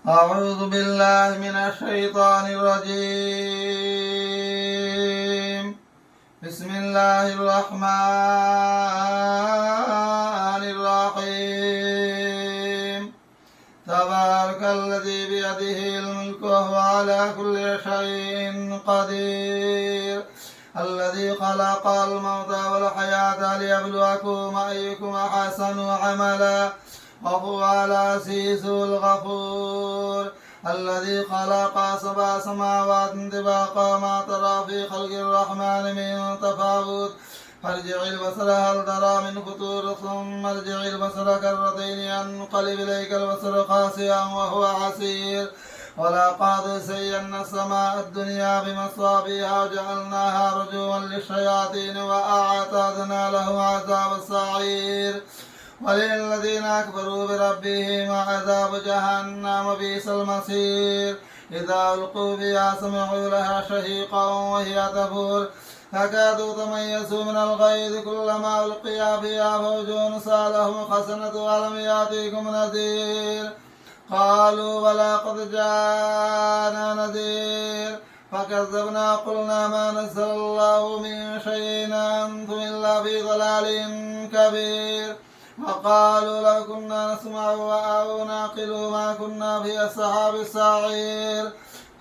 أعوذ بالله من الشيطان الرجيم. بسم الله الرحمن الرحيم. تبارك الذي بيده الملك وهو على كل شيء قدير. الذي خلق الموت والحياة ليبلوكم أيكم أحسن عملا وهو العزيز الغفور. الذي خلق سبع سماوات طباقا ما ترى في خلق الرحمن من تفاوت فارجع البصر هل ترى من فطور ثم ارجع البصر كرتين ينقلب إليك البصر خاسئا وهو حسير. ولقد زينا السماء الدنيا بمصابيح وجعلناها رجوما للشياطين وأعتدنا لهم عذاب السعير. وللذين أكبروا بربهم عذاب جهنم بئس المصير. إذا ألقوا بها سمعوا لها شهيقا وهي تفور تكاد تميز من الغيظ كلما ألقي فيها فوج سألهم خزنة ألم يأتيكم نذير قالوا بلى قد جاءنا نذير فكذبنا قلنا ما نزل الله من شيء أنتم إلا في ضلال كبير. وقالوا لو كنا نسمع أو نعقل ما كنا في أصحاب السعير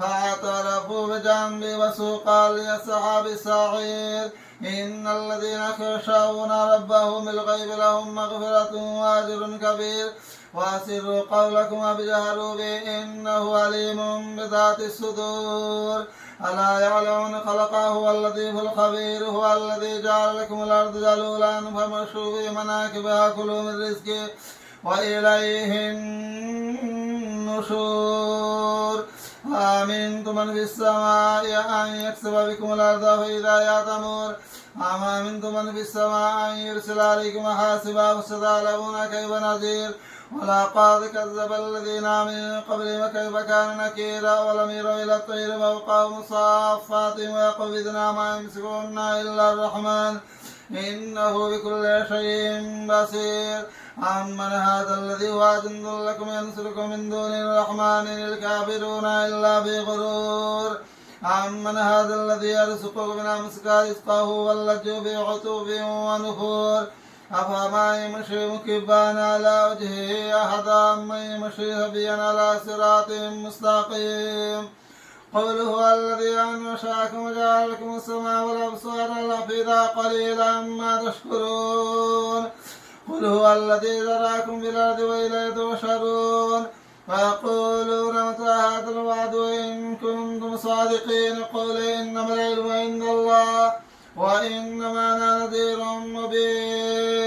فاعترفوا بذنبهم وسوقا لأصحاب السعير. إن الذين يخشون ربهم بالغيب لهم مغفرة وأجر كبير. وأسروا قولكم وجهروا به إنه عليم بذات الصدور. ألا يعلم من خلقه هو اللطيف الخبير. هو الذي جعل لكم الأرض ذلولا فامشوا في مناكبها كلوا من رزقه وإليه النشور. آمنتم من في السماء أن يكسب بكم الأرض فإذا هي تمور أم أمنتم من في السماء أن يرسل عليكم حاسبا فستعلمون كيف نذير. ولقد كذب الذين من قبلهم كيف كان نكيرا. ولم يروا إلى الطير فوقهم صافات ويقبضن ما يمسكون إلا الرحمن إنه بكل شيء بصير. أمن هذا الذي هو جند لكم ينصركم من دون الرحمن الكافرون إلا في غرور. أمن هذا الذي يرزقكم من أمسك رزقه واللجوا في عتوب ونفور. أفما يمشي مكبان على وجهه أحدا أمن يمشي سبيا على صراط مستقيم. قل هو الذي أنشأكم وجعل لكم السماء والأبصار والأفئدة قليلا ما تشكرون. قل هو الذي ذراكم بالأرض وإليه تحشرون. ويقولون متى هذا الوعد إن كنتم صادقين. قل إنما العلم عند الله وإنما أنا نذير مبين.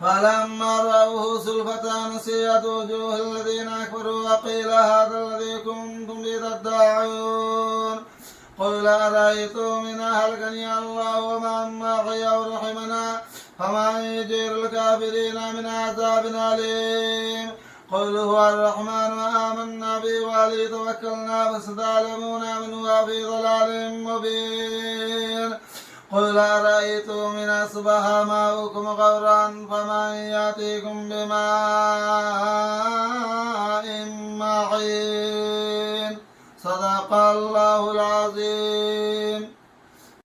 فلما رأوه زلفة سيئت وجوه الذين أكبروا وقيل هذا الذي كنتم به تدعون. قل أرأيتم إن أهلكني الله ومن معي أو رحمنا فمن يجير الكافرين من عذاب أليم. قل هو الرحمن وآمنا به وعليه توكلنا فستعلمون من هو في ضلال مبين. قل أرأيتم إن أصبح ماؤكم غورا فمن يأتيكم بماء معين. صدق الله العظيم.